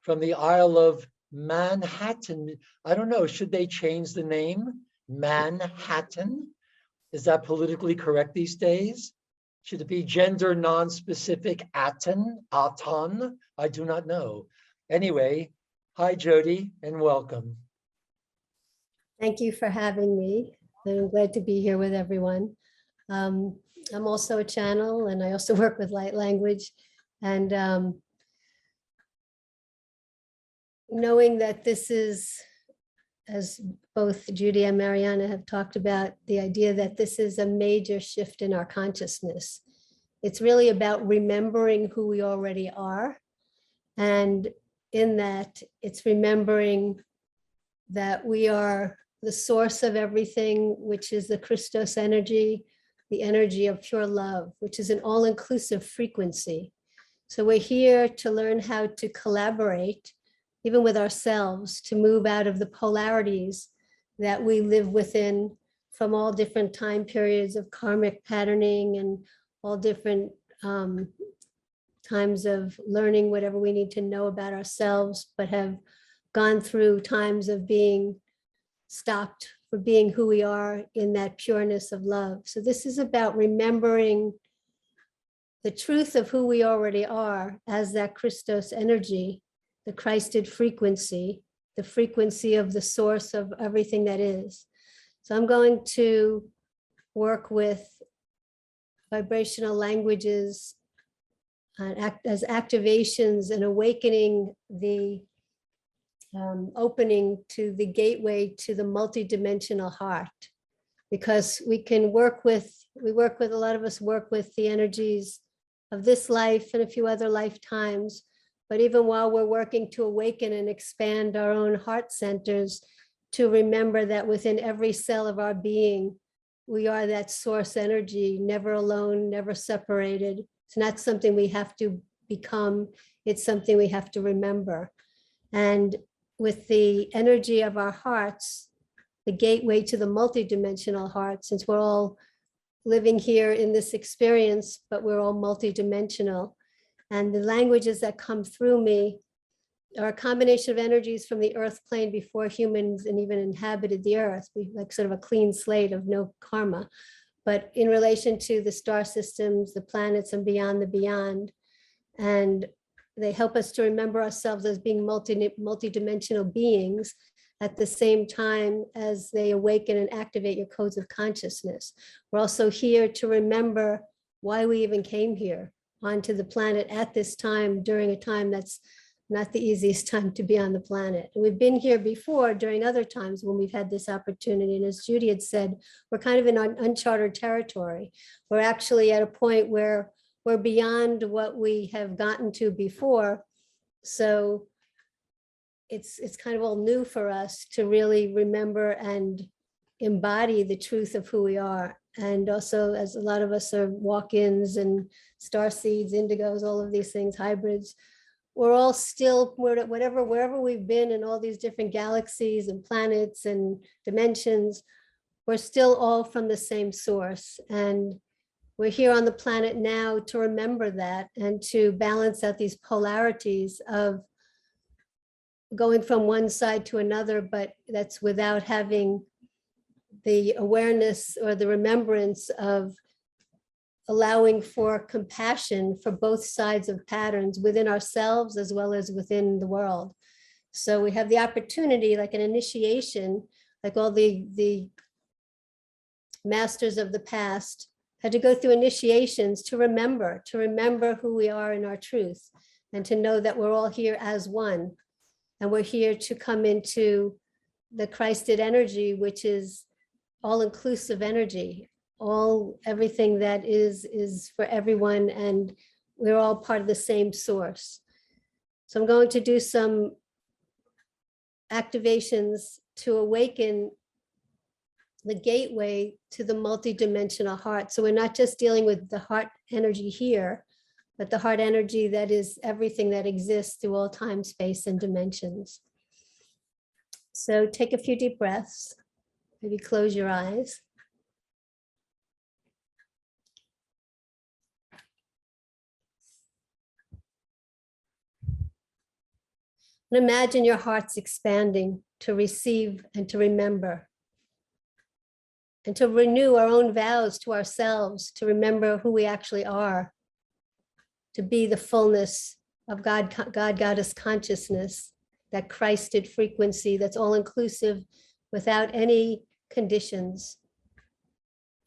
from the Isle of Manhattan. I don't know, should they change the name? Manhattan? Is that politically correct these days? Should it be gender non-specific Aton? I do not know. Anyway, hi Jodi and welcome. Thank you for having me. I'm glad to be here with everyone. I'm also a channel and I also work with light language. And knowing that this is, as both Judy and Mariana have talked about, the idea that this is a major shift in our consciousness. It's really about remembering who we already are. And in that, it's remembering that we are the source of everything, which is the Christos energy, the energy of pure love, which is an all-inclusive frequency. So we're here to learn how to collaborate, even with ourselves, to move out of the polarities that we live within from all different time periods of karmic patterning and all different times of learning whatever we need to know about ourselves, but have gone through times of being stopped for being who we are in that pureness of love. So this is about remembering the truth of who we already are as that Christos energy, the Christed frequency, the frequency of the source of everything that is. So I'm going to work with vibrational languages as activations and awakening the opening to the gateway to the multidimensional heart, because we work with a lot of us work with the energies of this life and a few other lifetimes. But even while we're working to awaken and expand our own heart centers, to remember that within every cell of our being, we are that source energy, never alone, never separated. It's not something we have to become, it's something we have to remember. And with the energy of our hearts, the gateway to the multidimensional heart, since we're all living here in this experience, but we're all multidimensional. And the languages that come through me are a combination of energies from the earth plane before humans and even inhabited the earth, like sort of a clean slate of no karma. But in relation to the star systems, the planets, and beyond the beyond. And they help us to remember ourselves as being multidimensional beings at the same time as they awaken and activate your codes of consciousness. We're also here to remember why we even came here onto the planet at this time, during a time that's not the easiest time to be on the planet. And we've been here before during other times when we've had this opportunity. And as Judy had said, we're kind of in uncharted territory. We're actually at a point where we're beyond what we have gotten to before. So it's kind of all new for us to really remember and embody the truth of who we are. And also, as a lot of us are walk-ins and star seeds, indigos, all of these things, hybrids, we're all still, wherever we've been in all these different galaxies and planets and dimensions, we're still all from the same source. And we're here on the planet now to remember that and to balance out these polarities of going from one side to another, but that's without having the awareness or the remembrance of allowing for compassion for both sides of patterns within ourselves as well as within the world. So we have the opportunity, like an initiation, like all the masters of the past had to go through initiations to remember who we are in our truth, and to know that we're all here as one. And we're here to come into the Christed energy, which is all-inclusive energy, everything that is for everyone, and we're all part of the same source. So I'm going to do some activations to awaken the gateway to the multidimensional heart. So we're not just dealing with the heart energy here, but the heart energy that is everything that exists through all time, space, and dimensions. So take a few deep breaths. Maybe close your eyes. And imagine your hearts expanding to receive and to remember, and to renew our own vows to ourselves, to remember who we actually are, to be the fullness of God, Goddess consciousness, that Christed frequency that's all inclusive without any conditions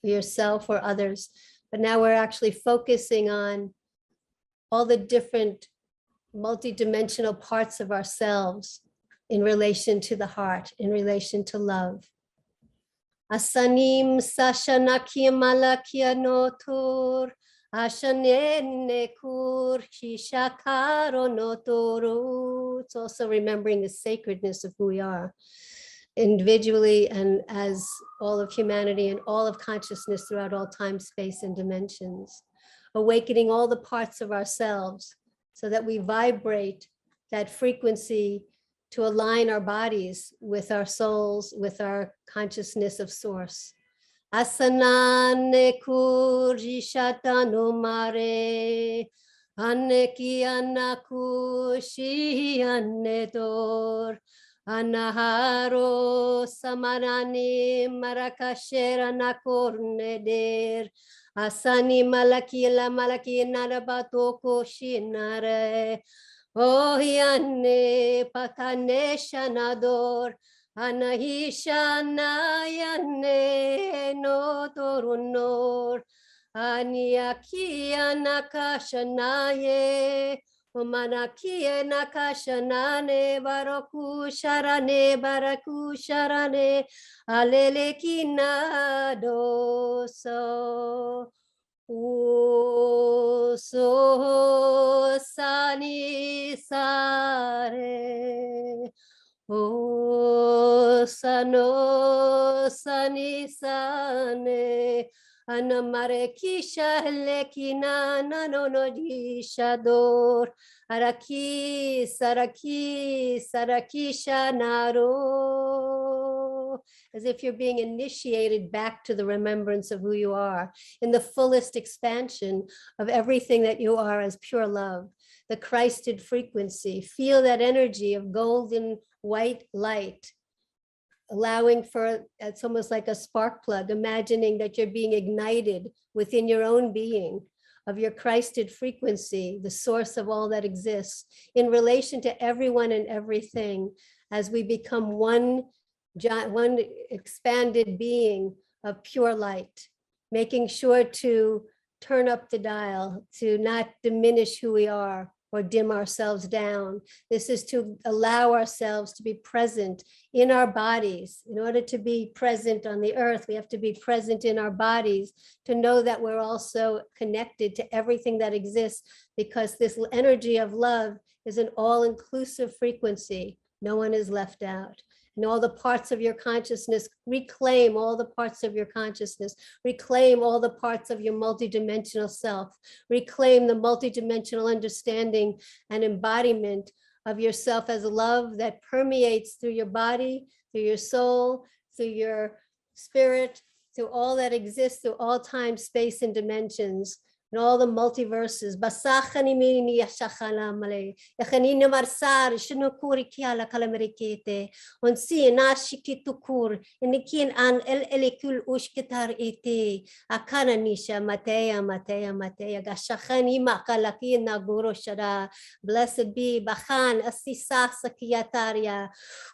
for yourself or others. But now we're actually focusing on all the different multidimensional parts of ourselves in relation to the heart, in relation to love. Asanim sashanakia malakia notor, ashanene kur shishakaro notoru. It's also remembering the sacredness of who we are, individually and as all of humanity and all of consciousness throughout all time, space, and dimensions. Awakening all the parts of ourselves so that we vibrate that frequency to align our bodies with our souls, with our consciousness of source. Asanane kurishatano mare, aneki anakushi anedor, anaharo samarani marakashera nakorneder, asani malaki narabatoko shinare, oh yane patane shanador, anahishana yane no torunor, aniaki anakashanaye, Omanakie nakashanane baraku sharane alele kinadoso so sani sare o sano sani sane Anamare kisha lekina nanono dishador araki saraki sarakisha naro, as if you're being initiated back to the remembrance of who you are in the fullest expansion of everything that you are as pure love, the Christed frequency. Feel that energy of golden white light, allowing for, it's almost like a spark plug, imagining that you're being ignited within your own being of your Christed frequency, the source of all that exists, in relation to everyone and everything, as we become one expanded being of pure light, making sure to turn up the dial, to not diminish who we are or dim ourselves down. This is to allow ourselves to be present in our bodies. In order to be present on the earth, we have to be present in our bodies to know that we're also connected to everything that exists, because this energy of love is an all-inclusive frequency. No one is left out. And all the parts of your consciousness, reclaim all the parts of your consciousness, reclaim all the parts of your multidimensional self, reclaim the multidimensional understanding and embodiment of yourself as love that permeates through your body, through your soul, through your spirit, through all that exists, through all time, space, and dimensions. And all the multiverses. Basachani mini yashachala male. Yachanina marsar shino Cory kiala kalamerikete. On si nashikitukur. Inikin an el elikul ushkitar ete. Akana nisha matea. Gashachani makalaki naguro shara. Blessed be Bachan asisa sakiyataria.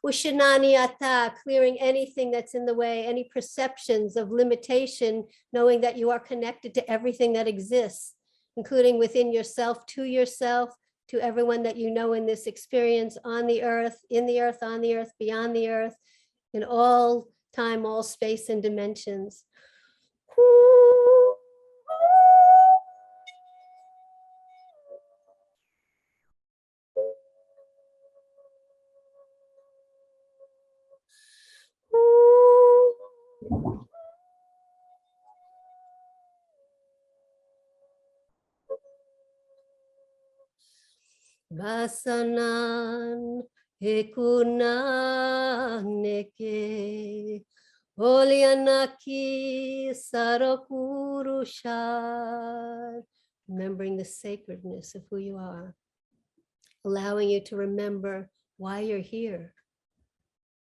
Ushinani ata, clearing anything that's in the way, any perceptions of limitation, knowing that you are connected to everything that exists, including within yourself, to everyone that you know in this experience, on the earth, in the earth, on the earth, beyond the earth, in all time, all space and dimensions. Basanan ekunaneke olianaki sarakurushar, remembering the sacredness of who you are, allowing you to remember why you're here.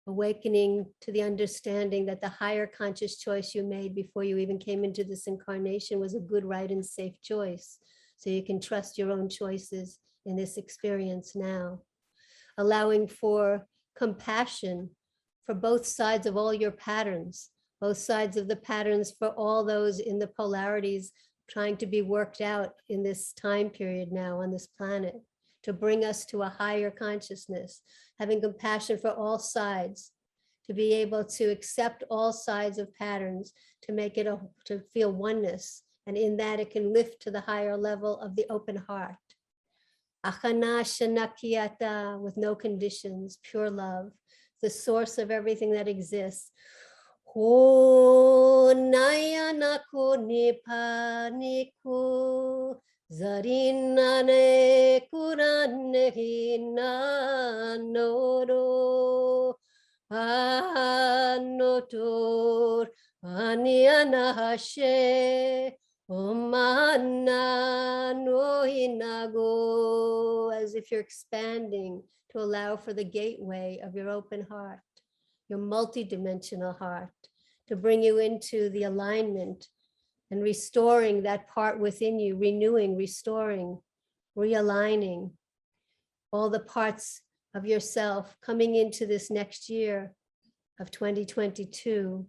Awakening to the understanding that the higher conscious choice you made before you even came into this incarnation was a good, right, and safe choice. So you can trust your own choices in this experience now. Allowing for compassion for both sides of all your patterns, both sides of the patterns for all those in the polarities trying to be worked out in this time period now on this planet, to bring us to a higher consciousness, having compassion for all sides, to be able to accept all sides of patterns, to make it to feel oneness. And in that it can lift to the higher level of the open heart. Achana shanakiata, with no conditions, pure love, the source of everything that exists. Ho nayanako nipaniku zarinane kuranehina noro anotor aniana hashe omana no hinago, as if you're expanding to allow for the gateway of your open heart, your multidimensional heart, to bring you into the alignment and restoring that part within you, renewing, restoring, realigning all the parts of yourself coming into this next year of 2022,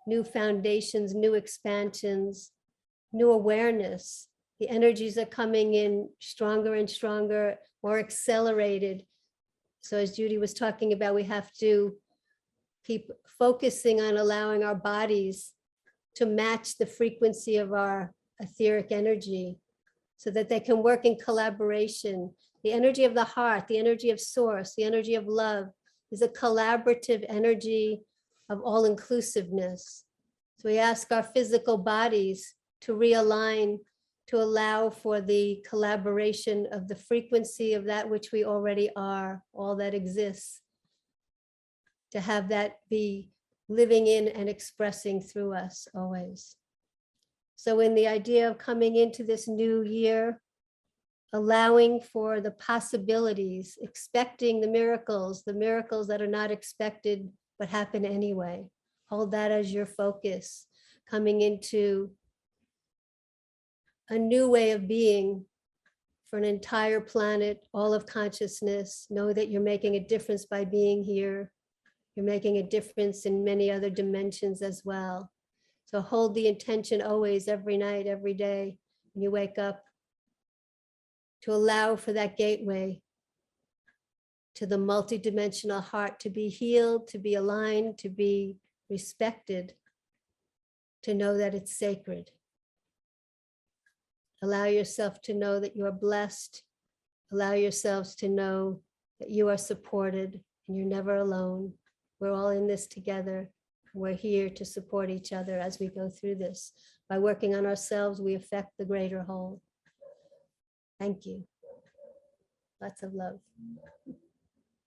new foundations, new expansions, new awareness. The energies are coming in stronger and stronger, more accelerated. So as Jodi was talking about, we have to keep focusing on allowing our bodies to match the frequency of our etheric energy so that they can work in collaboration. The energy of the heart, the energy of source, the energy of love is a collaborative energy of all inclusiveness. So we ask our physical bodies to realign, to allow for the collaboration of the frequency of that which we already are, all that exists, to have that be living in and expressing through us always. So in the idea of coming into this new year, allowing for the possibilities, expecting the miracles that are not expected but happen anyway. Hold that as your focus, coming into a new way of being for an entire planet, all of consciousness. Know that you're making a difference by being here. You're making a difference in many other dimensions as well. So hold the intention always, every night, every day, when you wake up, to allow for that gateway to the multidimensional heart to be healed, to be aligned, to be respected, to know that it's sacred. Allow yourself to know that you are blessed. Allow yourselves to know that you are supported and you're never alone. We're all in this together. We're here to support each other as we go through this. By working on ourselves, we affect the greater whole. Thank you. Lots of love.